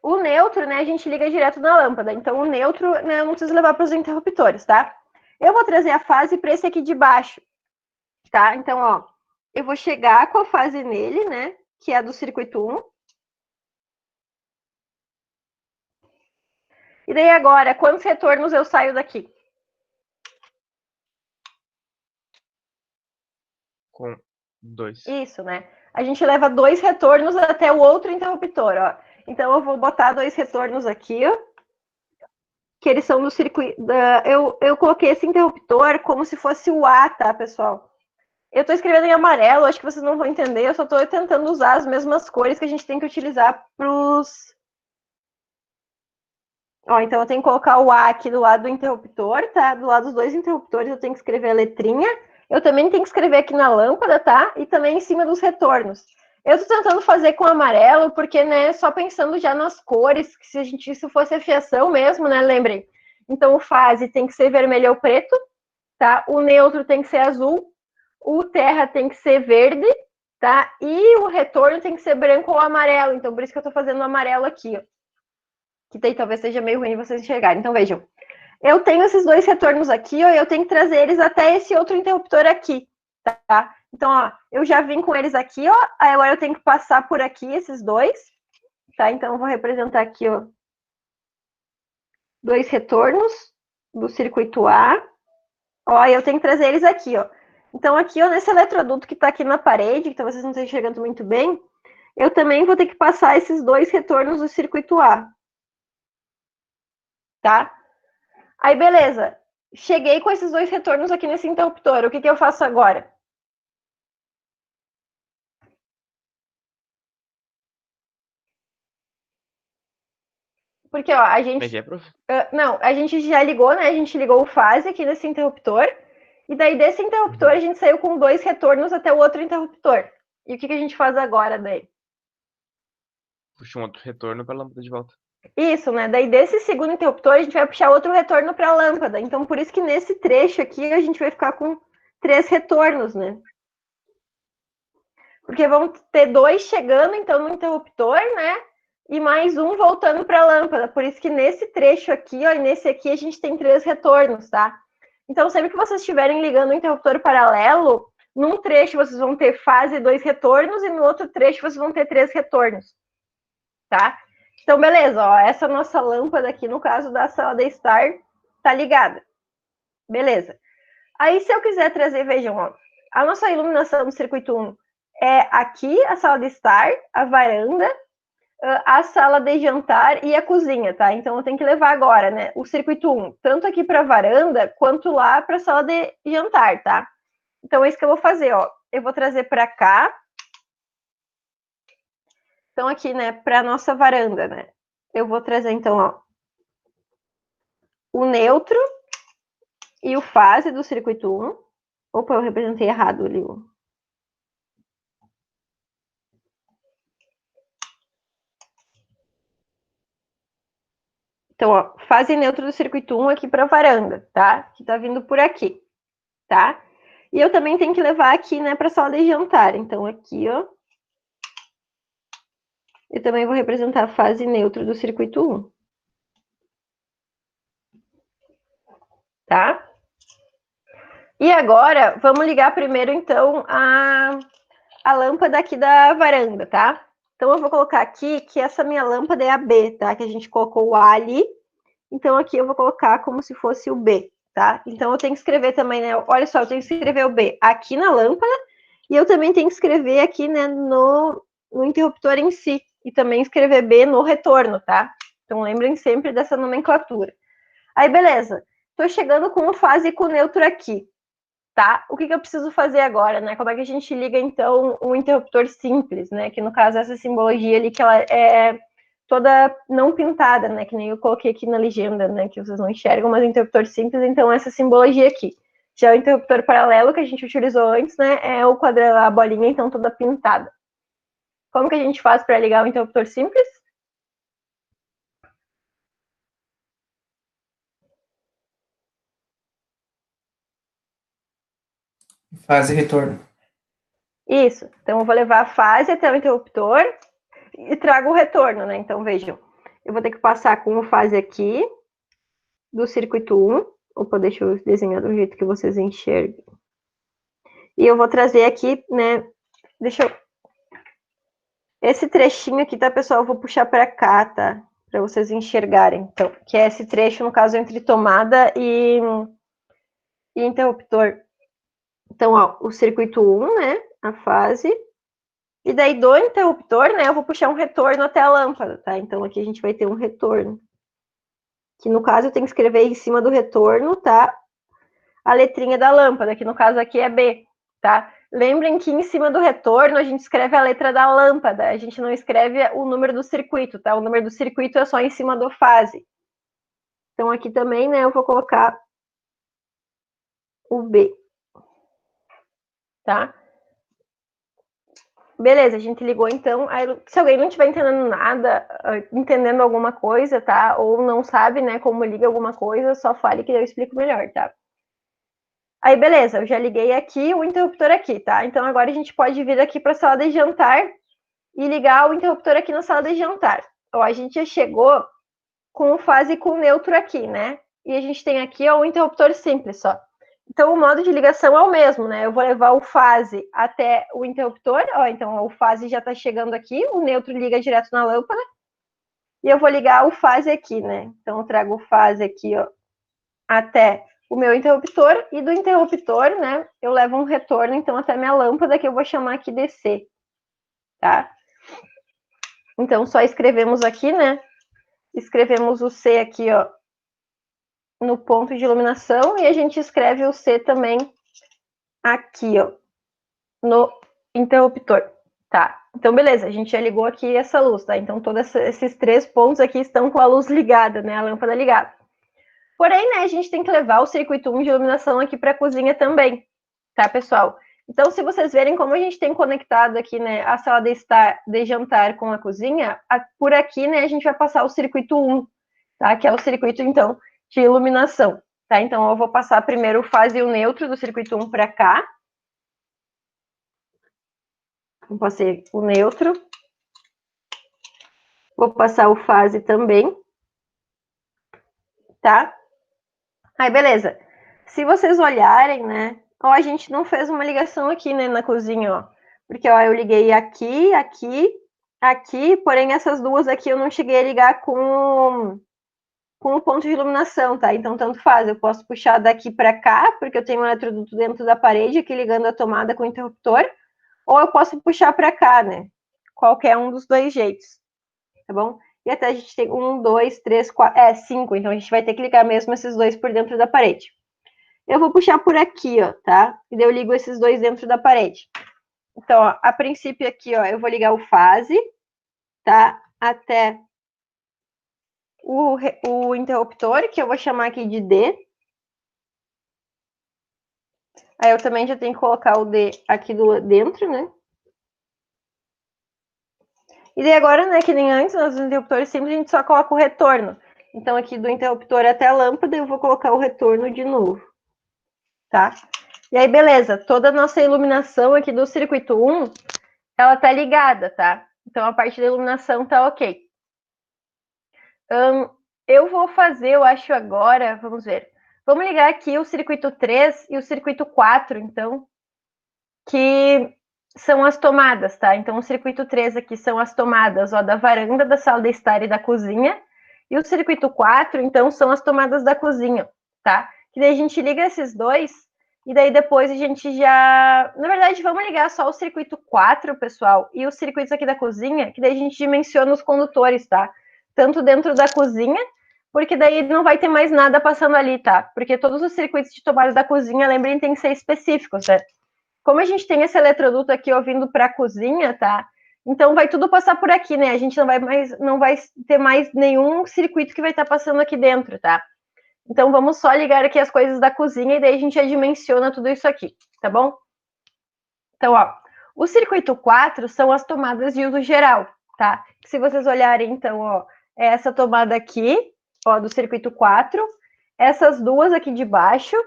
O neutro, né, a gente liga direto na lâmpada. Então o neutro, né, eu não preciso levar para os interruptores, tá? Eu vou trazer a fase para esse aqui de baixo, tá? Então, ó, eu vou chegar com a fase nele, né, que é a do circuito 1. E daí agora, quantos retornos eu saio daqui? Com 2. Isso, né? A gente leva 2 retornos até o outro interruptor, ó. Então eu vou botar 2 retornos aqui, ó. Que eles são do circuito. Eu coloquei esse interruptor como se fosse o A, tá, pessoal? Eu tô escrevendo em amarelo, acho que vocês não vão entender, eu só tô tentando usar as mesmas cores que a gente tem que utilizar pros. Ó, então eu tenho que colocar o A aqui do lado do interruptor, tá? Do lado dos 2 interruptores eu tenho que escrever a letrinha. Eu também tenho que escrever aqui na lâmpada, tá? E também em cima dos retornos. Eu tô tentando fazer com amarelo, porque, né, só pensando já nas cores, que se a gente, se fosse a fiação mesmo, né, lembrem. Então o fase tem que ser vermelho ou preto, tá? O neutro tem que ser azul, o terra tem que ser verde, tá? E o retorno tem que ser branco ou amarelo. Então por isso que eu tô fazendo o amarelo aqui, ó. Que daí talvez seja meio ruim vocês enxergarem. Então vejam, eu tenho esses 2 retornos aqui, ó, e eu tenho que trazer eles até esse outro interruptor aqui, tá? Então, ó, eu já vim com eles aqui, ó, aí agora eu tenho que passar por aqui esses 2, tá? Então eu vou representar aqui, ó, 2 retornos do circuito A, ó, e eu tenho que trazer eles aqui, ó. Então aqui, ó, nesse eletroduto que tá aqui na parede, que talvez vocês não estejam enxergando muito bem, eu também vou ter que passar esses 2 retornos do circuito A, tá? Aí, beleza. Cheguei com esses 2 retornos aqui nesse interruptor. O que eu faço agora? Porque, ó, a Como é que gente... é, prof? Não, a gente já ligou, né? A gente ligou o fase aqui nesse interruptor. E daí, desse interruptor, a gente saiu com 2 retornos até o outro interruptor. E o que a gente faz agora daí? Puxa um outro retorno pra lâmpada de volta. Isso, né? Daí, desse segundo interruptor, a gente vai puxar outro retorno para a lâmpada. Então, por isso que nesse trecho aqui, a gente vai ficar com 3 retornos, né? Porque vão ter 2 chegando, então, no interruptor, né? E mais um voltando para a lâmpada. Por isso que nesse trecho aqui, ó, e nesse aqui, a gente tem 3 retornos, tá? Então, sempre que vocês estiverem ligando o interruptor paralelo, num trecho vocês vão ter fase 2 retornos e no outro trecho vocês vão ter 3 retornos, tá? Então, beleza, ó, essa nossa lâmpada aqui, no caso da sala de estar, tá ligada. Beleza. Aí, se eu quiser trazer, vejam, ó, a nossa iluminação do circuito 1 é aqui a sala de estar, a varanda, a sala de jantar e a cozinha, tá? Então eu tenho que levar agora, né, o circuito 1, tanto aqui para a varanda quanto lá para a sala de jantar, tá? Então é isso que eu vou fazer, ó. Eu vou trazer para cá. Então aqui, né, para nossa varanda, né? Eu vou trazer então, ó, o neutro e o fase do circuito 1. Opa, eu representei errado ali, ó. Então, ó, fase neutra do circuito 1 aqui para a varanda, tá? Que tá vindo por aqui, tá? E eu também tenho que levar aqui, né, para a sala de jantar. Então, aqui, ó. Eu também vou representar a fase neutra do circuito 1. Tá? E agora, vamos ligar primeiro, então, a lâmpada aqui da varanda, tá? Então, eu vou colocar aqui que essa minha lâmpada é a B, tá? Que a gente colocou o A ali. Então, aqui eu vou colocar como se fosse o B, tá? Então, eu tenho que escrever também, né? Olha só, eu tenho que escrever o B aqui na lâmpada e eu também tenho que escrever aqui, né, no interruptor em si. E também escrever B no retorno, tá? Então, lembrem sempre dessa nomenclatura. Aí, beleza. Tô chegando com o fase e com o neutro aqui, tá? O que eu preciso fazer agora, né? Como é que a gente liga, então, um interruptor simples, né? Que, no caso, essa simbologia ali, que ela é toda não pintada, né? Que nem eu coloquei aqui na legenda, né? Que vocês não enxergam, mas o interruptor simples, então, essa simbologia aqui. Já o interruptor paralelo, que a gente utilizou antes, né? É o quadrado, a bolinha, então, toda pintada. Como que a gente faz para ligar o interruptor simples? Fase e retorno. Isso. Então, eu vou levar a fase até o interruptor e trago o retorno, né? Então, vejam. Eu vou ter que passar com a fase aqui do circuito 1. Opa, deixa eu desenhar do jeito que vocês enxerguem. E eu vou trazer aqui, né? Deixa eu... Esse trechinho aqui, tá, pessoal? Eu vou puxar para cá, tá? Para vocês enxergarem. Então, que é esse trecho, no caso, entre tomada e interruptor. Então, ó, o circuito 1, né? A fase. E daí do interruptor, né? Eu vou puxar um retorno até a lâmpada, tá? Então, aqui a gente vai ter um retorno. Que no caso eu tenho que escrever em cima do retorno, tá? A letrinha da lâmpada, que no caso aqui é B, tá? Lembrem que em cima do retorno a gente escreve a letra da lâmpada, a gente não escreve o número do circuito, tá? O número do circuito é só em cima do fase. Então aqui também, né, eu vou colocar o B, tá? Beleza, a gente ligou então. Aí, se alguém não estiver entendendo nada, entendendo alguma coisa, tá? Ou não sabe, né, como liga alguma coisa, só fale que eu explico melhor, tá? Aí, beleza, eu já liguei aqui o interruptor aqui, tá? Então, agora a gente pode vir aqui para a sala de jantar e ligar o interruptor aqui na sala de jantar. Ó, a gente já chegou com o fase e com o neutro aqui, né? E a gente tem aqui ó, o interruptor simples só. Então, o modo de ligação é o mesmo, né? Eu vou levar o fase até o interruptor. Ó, então, o fase já está chegando aqui, o neutro liga direto na lâmpada. E eu vou ligar o fase aqui, né? Então, eu trago o fase aqui, ó, até o meu interruptor, e do interruptor, né, eu levo um retorno, então, até minha lâmpada, que eu vou chamar aqui de C, tá? Então, só escrevemos aqui, né, escrevemos o C aqui, ó, no ponto de iluminação, e a gente escreve o C também aqui, ó, no interruptor, tá? Então, beleza, a gente já ligou aqui essa luz, tá? Então, todos esses 3 pontos aqui estão com a luz ligada, né, a lâmpada ligada. Porém, né, a gente tem que levar o circuito 1 de iluminação aqui para a cozinha também, tá, pessoal? Então, se vocês verem como a gente tem conectado aqui, né, a sala de jantar com a cozinha, por aqui, né, a gente vai passar o circuito 1, tá? Que é o circuito, então, de iluminação, tá? Então, eu vou passar primeiro o fase e o neutro do circuito 1 para cá. Vou passar o neutro. Vou passar o fase também, tá? Aí, beleza. Se vocês olharem, né, ó, a gente não fez uma ligação aqui, né, na cozinha, ó. Porque, ó, eu liguei aqui, aqui, aqui, porém essas duas aqui eu não cheguei a ligar com o ponto de iluminação, tá? Então, tanto faz, eu posso puxar daqui para cá, porque eu tenho um eletroduto dentro da parede aqui ligando a tomada com o interruptor, ou eu posso puxar para cá, né? Qualquer um dos dois jeitos, tá bom? E até a gente tem 1, 2, 3, 4, 5, então a gente vai ter que ligar mesmo esses dois por dentro da parede. Eu vou puxar por aqui, ó, tá? E daí eu ligo esses dois dentro da parede. Então, ó, a princípio aqui, ó, eu vou ligar o fase, tá? Até o interruptor, que eu vou chamar aqui de D. Aí eu também já tenho que colocar o D aqui dentro, né? E daí agora, né, que nem antes, nos interruptores simples, a gente só coloca o retorno. Então, aqui do interruptor até a lâmpada, eu vou colocar o retorno de novo, tá? E aí, beleza, toda a nossa iluminação aqui do circuito 1, ela tá ligada, tá? Então, a parte da iluminação tá ok. Eu vou fazer, eu acho agora, vamos ver. Vamos ligar aqui o circuito 3 e o circuito 4, então, que são as tomadas, tá? Então, o circuito 3 aqui são as tomadas, ó, da varanda, da sala de estar e da cozinha. E o circuito 4, então, são as tomadas da cozinha, tá? Que daí a gente liga esses dois, e daí depois a gente já... Na verdade, vamos ligar só o circuito 4, pessoal, e os circuitos aqui da cozinha, que daí a gente dimensiona os condutores, tá? Tanto dentro da cozinha, porque daí não vai ter mais nada passando ali, tá? Porque todos os circuitos de tomada da cozinha, lembrem, tem que ser específicos, né? Como a gente tem esse eletroduto aqui ó, vindo para a cozinha, tá? Então vai tudo passar por aqui, né? A gente não vai ter mais nenhum circuito que vai estar passando aqui dentro, tá? Então vamos só ligar aqui as coisas da cozinha e daí a gente já dimensiona tudo isso aqui, tá bom? Então, ó, o circuito 4 são as tomadas de uso geral, tá? Se vocês olharem, então, ó, é essa tomada aqui, ó, do circuito 4, essas duas aqui de baixo,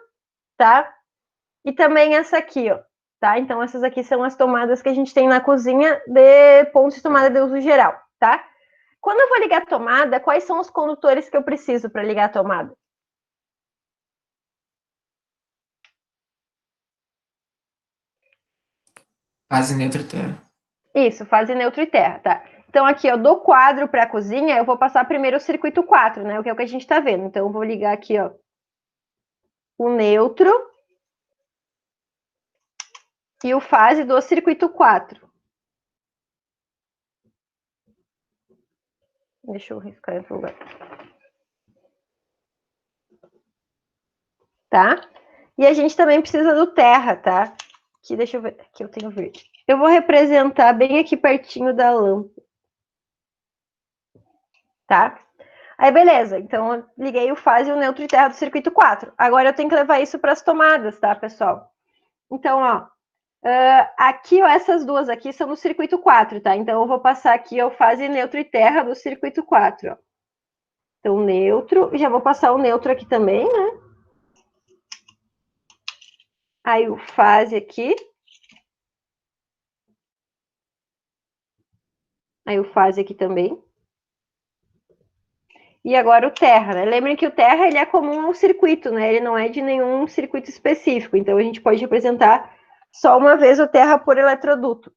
tá? E também essa aqui, ó, tá? Então, essas aqui são as tomadas que a gente tem na cozinha de pontos de tomada de uso geral, tá? Quando eu vou ligar a tomada, quais são os condutores que eu preciso para ligar a tomada? Fase neutra e terra. Isso, fase neutro e terra, tá? Então, aqui, ó, do quadro para a cozinha, eu vou passar primeiro o circuito 4, né? O que é o que a gente tá vendo. Então, eu vou ligar aqui, ó, o neutro e o fase do circuito 4. Deixa eu riscar em outro lugar. Tá? E a gente também precisa do terra, tá? Aqui, deixa eu ver. Aqui eu tenho verde. Eu vou representar bem aqui pertinho da lâmpada. Tá? Aí, beleza. Então, eu liguei o fase, o neutro e terra do circuito 4. Agora, eu tenho que levar isso para as tomadas, tá, pessoal? Então, ó. Aqui, ó, essas duas aqui são no circuito 4, tá? Então, eu vou passar aqui o fase, neutro e terra do circuito 4, ó. Então, neutro. Já vou passar o neutro aqui também, né? Aí, o fase aqui. Aí, o fase aqui também. E agora o terra, né? Lembrem que o terra ele é comum ao circuito, né? Ele não é de nenhum circuito específico. Então, a gente pode representar só uma vez o terra por eletroduto,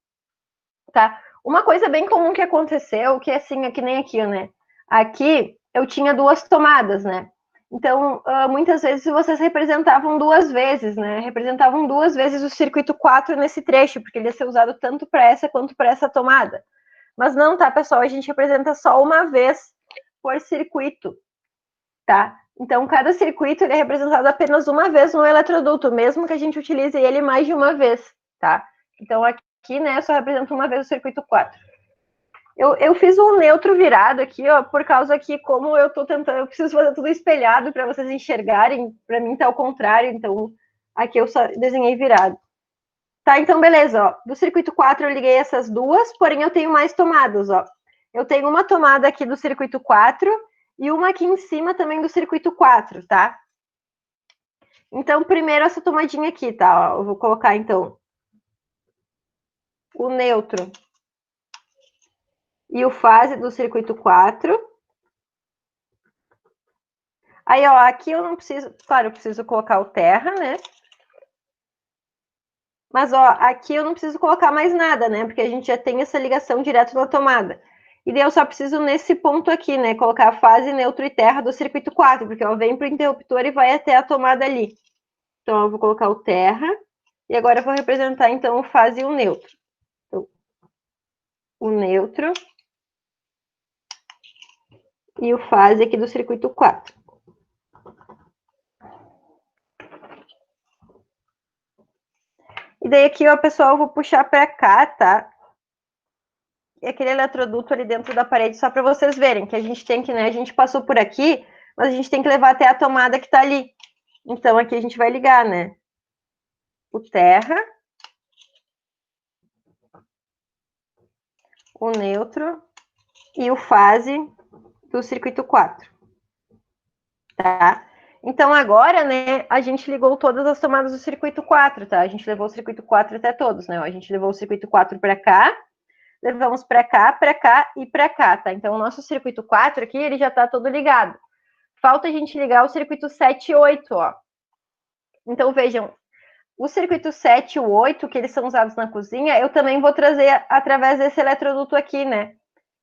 tá? Uma coisa bem comum que aconteceu, que é assim, é que nem aqui, né? Aqui eu tinha duas tomadas, né? Então, muitas vezes vocês representavam duas vezes, né? Representavam duas vezes o circuito 4 nesse trecho, porque ele ia ser usado tanto para essa quanto para essa tomada. Mas não, tá, pessoal? A gente representa só uma vez por circuito, tá? Então, cada circuito ele é representado apenas uma vez no eletroduto, mesmo que a gente utilize ele mais de uma vez, tá? Então, aqui, né, só representa uma vez o circuito 4. Eu fiz um neutro virado aqui, ó, por causa que como eu tô tentando, eu preciso fazer tudo espelhado para vocês enxergarem, para mim tá ao contrário, então aqui eu só desenhei virado. Tá, então beleza, ó. Do circuito 4 eu liguei essas duas, porém eu tenho mais tomadas, ó. Eu tenho uma tomada aqui do circuito 4 e uma aqui em cima também do circuito 4, tá? Então, primeiro essa tomadinha aqui, tá? Ó, eu vou colocar, então, o neutro e o fase do circuito 4. Aí, ó, aqui eu não preciso... Claro, eu preciso colocar o terra, né? Mas, ó, aqui eu não preciso colocar mais nada, né? Porque a gente já tem essa ligação direto na tomada. E daí eu só preciso nesse ponto aqui, né? Colocar a fase, neutro e terra do circuito 4, porque ó, vem para o interruptor e vai até a tomada ali. Então, eu vou colocar o terra. E agora eu vou representar, então, o fase e o neutro. Então, o neutro e o fase aqui do circuito 4. E daí aqui, ó, pessoal, eu vou puxar para cá, tá? E aquele eletroduto ali dentro da parede, só para vocês verem que a gente tem que, né? A gente passou por aqui, mas a gente tem que levar até a tomada que tá ali. Então, aqui a gente vai ligar, né? O terra, o neutro e o fase do circuito 4. Tá? Então, agora, né, a gente ligou todas as tomadas do circuito 4, tá? A gente levou o circuito 4 até todos, né? A gente levou o circuito 4 para cá, levamos para cá e para cá, tá? Então, o nosso circuito 4 aqui, ele já tá todo ligado. Falta a gente ligar o circuito 7 e 8, ó. Então, vejam, O circuito 7 e o 8, que eles são usados na cozinha, eu também vou trazer através desse eletroduto aqui, né?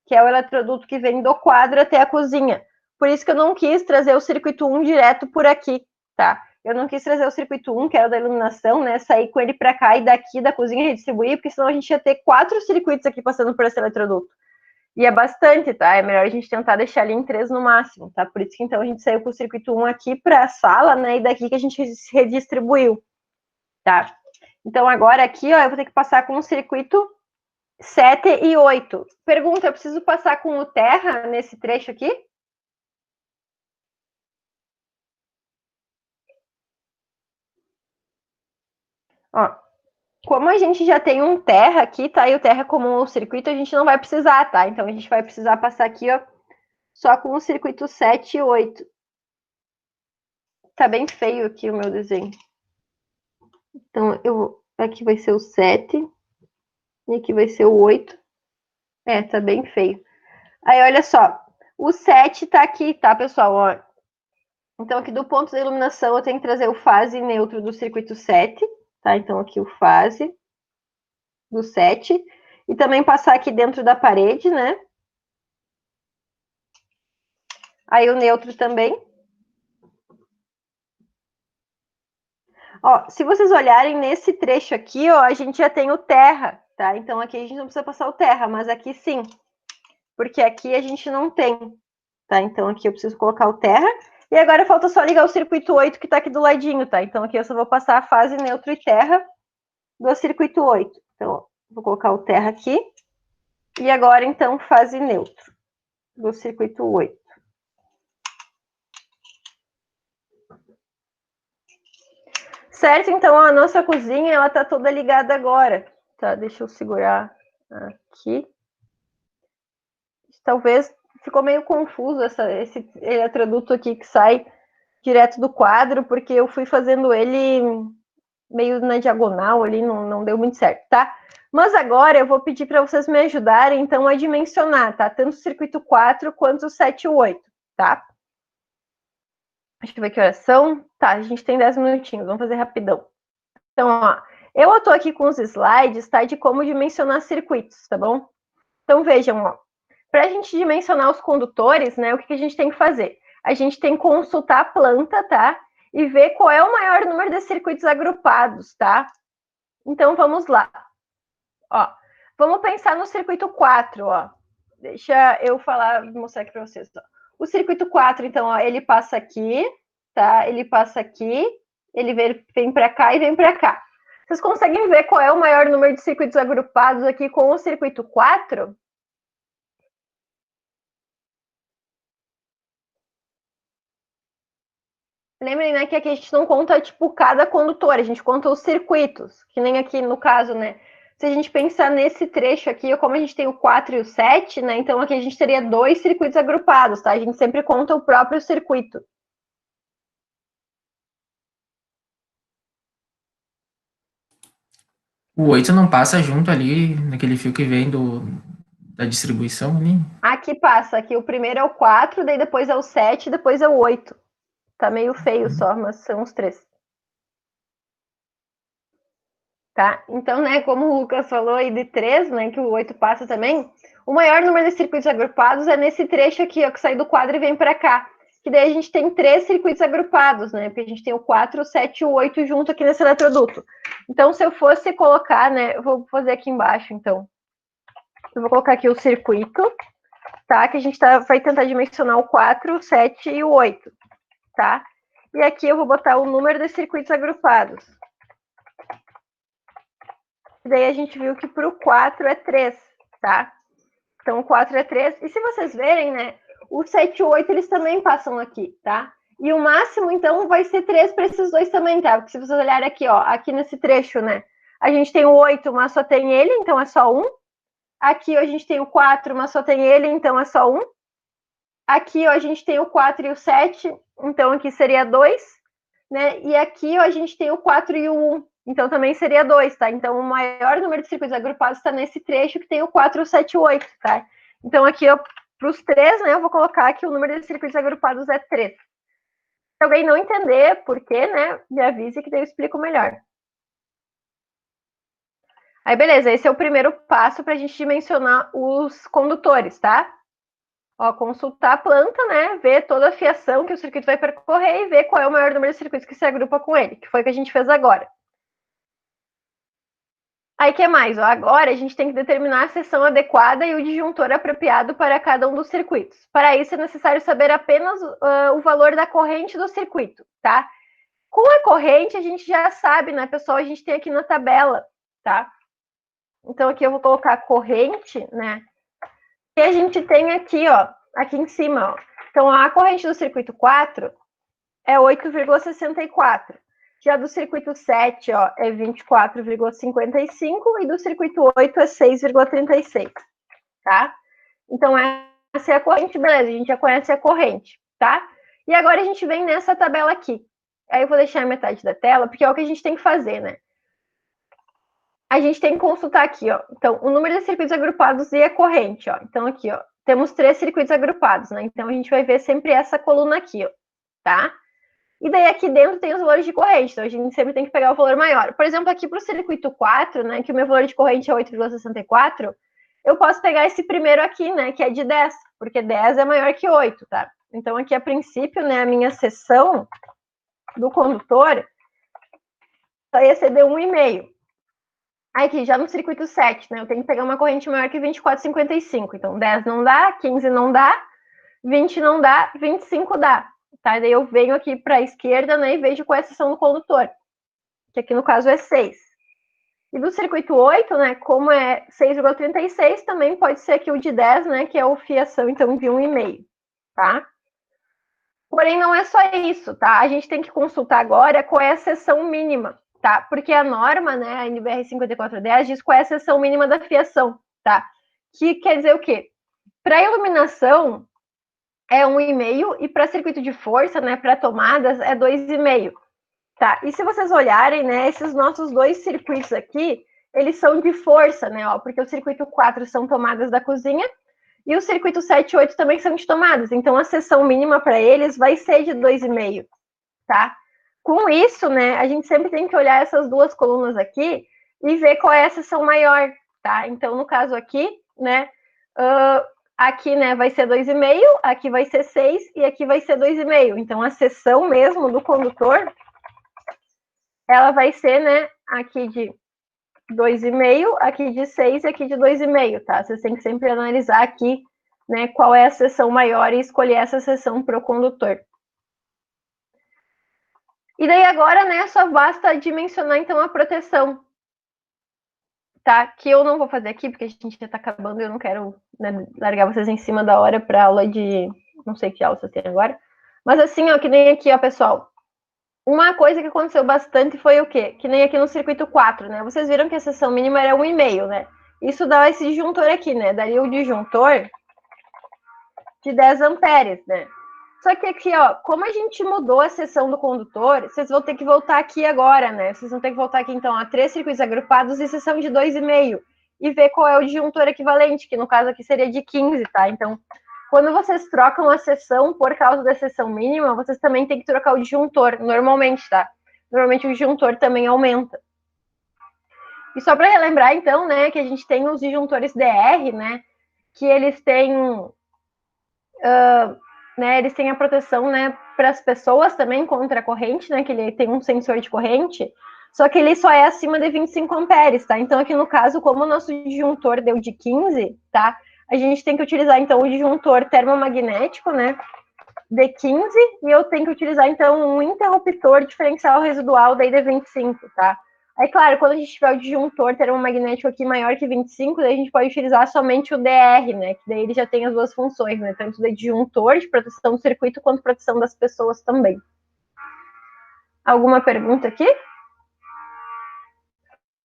Que é o eletroduto que vem do quadro até a cozinha. Por isso que eu não quis trazer o circuito 1 direto por aqui, tá? Eu não quis trazer o circuito 1, que era da iluminação, né? Sair com ele para cá e daqui da cozinha redistribuir, porque senão a gente ia ter 4 circuitos aqui passando por esse eletroduto. E é bastante, tá? É melhor a gente tentar deixar ali em 3 no máximo, tá? Por isso que então a gente saiu com o circuito 1 aqui para a sala, né? E daqui que a gente redistribuiu, tá? Então agora aqui, ó, eu vou ter que passar com o circuito 7 e 8. Pergunta, eu preciso passar com o terra nesse trecho aqui? Ó, como a gente já tem um terra aqui, tá? E o terra como o circuito, a gente não vai precisar, tá? Então a gente vai precisar passar aqui, ó, só com o circuito 7 e 8. Tá bem feio aqui o meu desenho. Então, aqui vai ser o 7 e aqui vai ser o 8. É, tá bem feio. Aí, olha só. O 7 tá aqui, tá, pessoal? Ó. Então, aqui do ponto da iluminação, eu tenho que trazer o fase neutro do circuito 7, tá? Então, aqui o fase do 7. E também passar aqui dentro da parede, né? Aí o neutro também. Ó, se vocês olharem nesse trecho aqui, ó, a gente já tem o terra, tá? Então, aqui a gente não precisa passar o terra, mas aqui sim. Porque aqui a gente não tem, tá? Então, aqui eu preciso colocar o terra. E agora falta só ligar o circuito 8, que tá aqui do ladinho, tá? Então, aqui eu só vou passar a fase neutro e terra do circuito 8. Então, vou colocar o terra aqui. E agora, então, fase neutro do circuito 8. Certo? Então, a nossa cozinha, ela tá toda ligada agora. Tá, deixa eu segurar aqui. Talvez ficou meio confuso esse eletroduto aqui que sai direto do quadro, porque eu fui fazendo ele meio na diagonal ali, não deu muito certo, tá? Mas agora eu vou pedir para vocês me ajudarem, então, a dimensionar, tá? Tanto o circuito 4 quanto o 7 e o 8, tá? Deixa eu ver que horas são. Tá, a gente tem 10 minutinhos, vamos fazer rapidão. Então, ó, eu estou aqui com os slides, tá? De como dimensionar circuitos, tá bom? Então, vejam, ó. Para a gente dimensionar os condutores, né, o que a gente tem que fazer? A gente tem que consultar a planta, tá? E ver qual é o maior número de circuitos agrupados, tá? Então, vamos lá. Ó, vamos pensar no circuito 4, ó. Deixa eu mostrar aqui para vocês. Ó. O circuito 4, então, ó, ele passa aqui, tá? Ele passa aqui, ele vem para cá e vem para cá. Vocês conseguem ver qual é o maior número de circuitos agrupados aqui com o circuito 4? Lembrem, né, que aqui a gente não conta, tipo, cada condutor, a gente conta os circuitos, que nem aqui no caso, né? Se a gente pensar nesse trecho aqui, como a gente tem o 4 e o 7, né? Então aqui a gente teria 2 circuitos agrupados, tá? A gente sempre conta o próprio circuito. O 8 não passa junto ali, naquele fio que vem da distribuição ali? Aqui passa, aqui o primeiro é o 4, daí depois é o 7, depois é o 8. Tá meio feio só, mas são os 3. Tá? Então, né, como o Lucas falou aí de 3, né, que o 8 passa também, o maior número de circuitos agrupados é nesse trecho aqui, ó, que sai do quadro e vem para cá. Que daí a gente tem 3 circuitos agrupados, né? Porque a gente tem o 4, o 7 e o 8 junto aqui nesse eletroduto. Então, se eu fosse colocar, né, eu vou fazer aqui embaixo, então. Eu vou colocar aqui o circuito, tá? Que a gente vai tentar dimensionar o 4, o 7 e o 8, tá? E aqui eu vou botar o número de circuitos agrupados. Daí a gente viu que para o 4 é 3, tá? Então, o 4 é 3. E se vocês verem, né, o 7 e o 8, eles também passam aqui, tá? E o máximo, então, vai ser 3 para esses dois também, tá? Porque se vocês olharem aqui, ó, aqui nesse trecho, né, a gente tem o 8, mas só tem ele, então é só 1. Aqui ó, a gente tem o 4, mas só tem ele, então é só 1. Aqui ó, a gente tem o 4 e o 7, então aqui seria 2. Né? E aqui ó, a gente tem o 4 e o 1. Então, também seria 2, tá? Então, o maior número de circuitos agrupados está nesse trecho que tem o 4, o 7 e o 8, tá? Então, aqui, para os 3, né, eu vou colocar que o número de circuitos agrupados é 3. Se alguém não entender por quê, né, me avise que daí eu explico melhor. Aí, beleza, esse é o primeiro passo para a gente dimensionar os condutores, tá? Ó, consultar a planta, né? Ver toda a fiação que o circuito vai percorrer e ver qual é o maior número de circuitos que se agrupa com ele, que foi o que a gente fez agora. Aí, o que mais? Ó, agora a gente tem que determinar a seção adequada e o disjuntor apropriado para cada um dos circuitos. Para isso, é necessário saber apenas o valor da corrente do circuito, tá? Com a corrente, a gente já sabe, né, pessoal? A gente tem aqui na tabela, tá? Então, aqui eu vou colocar a corrente, né? E a gente tem aqui, ó, aqui em cima, ó. Então, a corrente do circuito 4 é 8,64. Já do circuito 7, ó, é 24,55 e do circuito 8 é 6,36, tá? Então, essa é a corrente, beleza, a gente já conhece a corrente, tá? E agora a gente vem nessa tabela aqui. Aí eu vou deixar a metade da tela, porque é o que a gente tem que fazer, né? A gente tem que consultar aqui, ó. Então, o número de circuitos agrupados e a corrente, ó. Então, aqui, ó, temos 3 circuitos agrupados, né? Então, a gente vai ver sempre essa coluna aqui, ó, tá? E daí aqui dentro tem os valores de corrente, então a gente sempre tem que pegar o valor maior. Por exemplo, aqui para o circuito 4, né, que o meu valor de corrente é 8,64, eu posso pegar esse primeiro aqui, né, que é de 10, porque 10 é maior que 8, tá? Então aqui, a princípio, né, a minha seção do condutor só ia ser de 1,5. Aí aqui, já no circuito 7, né, eu tenho que pegar uma corrente maior que 24,55. Então 10 não dá, 15 não dá, 20 não dá, 25 dá. Tá? Daí eu venho aqui para a esquerda, né, e vejo qual é a seção do condutor, que aqui no caso é 6. E do circuito 8, né, como é 6,36, também pode ser aqui o de 10, né, que é o fiação, então, de 1,5, tá? Porém, não é só isso, tá? A gente tem que consultar agora qual é a seção mínima, tá? Porque a norma, né, a NBR 5410, diz qual é a seção mínima da fiação, tá? Que quer dizer o quê? Para iluminação, é 1,5 e para circuito de força, né, para tomadas, é 2,5. Tá? E se vocês olharem, né, esses nossos dois circuitos aqui, eles são de força, né, ó, porque o circuito 4 são tomadas da cozinha e o circuito 7 e 8 também são de tomadas. Então a seção mínima para eles vai ser de 2,5, tá? Com isso, né, a gente sempre tem que olhar essas duas colunas aqui e ver qual é a seção maior, tá? Então no caso aqui, né, aqui, né, vai ser 2,5, aqui vai ser 6 e aqui vai ser 2,5. Então, a seção mesmo do condutor, ela vai ser, né, aqui de 2,5, aqui de 6 e aqui de 2,5, tá? Vocês têm que sempre analisar aqui, né, qual é a seção maior e escolher essa seção para o condutor. E daí agora, né, só basta dimensionar, então, a proteção, tá? Que eu não vou fazer aqui, porque a gente já tá acabando e eu não quero, né, largar vocês em cima da hora para aula de... Não sei que aula vocês têm agora. Mas assim, ó, que nem aqui, ó, pessoal. Uma coisa que aconteceu bastante foi o quê? Que nem aqui no circuito 4, né? Vocês viram que a seção mínima era 1,5, né? Isso dá esse disjuntor aqui, né? Daria o disjuntor de 10 amperes, né? Só que aqui, ó, como a gente mudou a seção do condutor, vocês vão ter que voltar aqui agora, né? Vocês vão ter que voltar aqui, então, a 3 circuitos agrupados e seção de 2,5 e ver qual é o disjuntor equivalente, que no caso aqui seria de 15, tá? Então, quando vocês trocam a seção por causa da seção mínima, vocês também têm que trocar o disjuntor, normalmente, tá? Normalmente o disjuntor também aumenta. E só para relembrar, então, né, que a gente tem os disjuntores DR, né, que eles têm... né, eles têm a proteção, né, para as pessoas também contra a corrente, né, que ele tem um sensor de corrente, só que ele só é acima de 25 amperes, tá? Então, aqui no caso, como o nosso disjuntor deu de 15, tá? A gente tem que utilizar, então, o disjuntor termomagnético, né, de 15, e eu tenho que utilizar, então, um interruptor diferencial residual daí de 25, tá? Aí, claro, quando a gente tiver o disjuntor termomagnético aqui maior que 25, daí a gente pode utilizar somente o DR, né? Que daí ele já tem as duas funções, né? Tanto de disjuntor, de proteção do circuito, quanto proteção das pessoas também. Alguma pergunta aqui?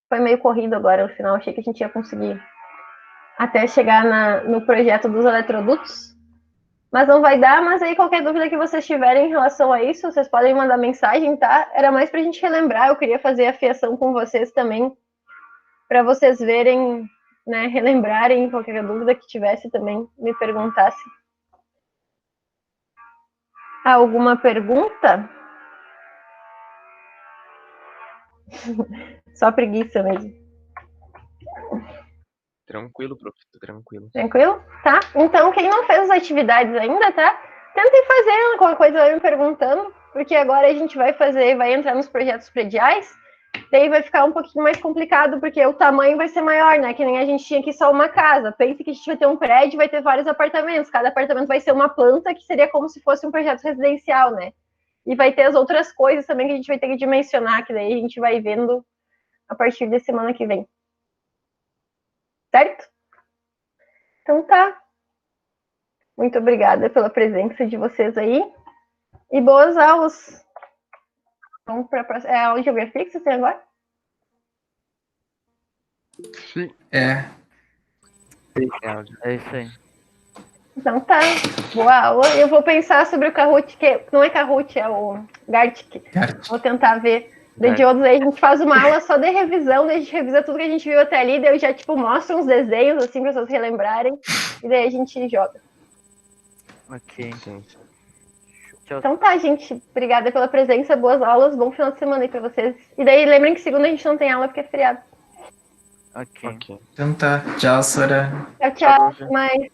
Foi meio corrido agora, no final, achei que a gente ia conseguir até chegar no projeto dos eletrodutos. Mas não vai dar, mas aí qualquer dúvida que vocês tiverem em relação a isso, vocês podem mandar mensagem, tá? Era mais pra gente relembrar, eu queria fazer a fiação com vocês também, para vocês verem, né, relembrarem qualquer dúvida que tivesse também, me perguntasse. Alguma pergunta? Só preguiça mesmo. Tranquilo, prof. Tranquilo. Tranquilo? Tá? Então, quem não fez as atividades ainda, tá? Tentem fazer qualquer coisa, vai me perguntando, porque agora a gente vai entrar nos projetos prediais, daí vai ficar um pouquinho mais complicado, porque o tamanho vai ser maior, né? Que nem a gente tinha aqui só uma casa. Pense que a gente vai ter um prédio, vai ter vários apartamentos. Cada apartamento vai ser uma planta, que seria como se fosse um projeto residencial, né? E vai ter as outras coisas também que a gente vai ter que dimensionar, que daí a gente vai vendo a partir da semana que vem. Certo? Então tá. Muito obrigada pela presença de vocês aí. E boas aulas. Vamos para a próxima. É a aula de geografia que vocês têm agora? Sim. É. É isso aí. Então tá. Boa aula. Eu vou pensar sobre o Kahoot, que não é Kahoot, é o Gartic. Vou tentar ver. De outros aí a gente faz uma aula só de revisão, daí a gente revisa tudo que a gente viu até ali, daí eu já tipo mostro uns desenhos assim para vocês relembrarem e daí a gente joga. Ok. Sim. Tchau. Então tá, gente. Obrigada pela presença, boas aulas, bom final de semana aí pra vocês. E daí lembrem que segunda a gente não tem aula porque é feriado. Ok. Ok. Então tá. Tchau, Sora. Tchau, tchau. Até mais.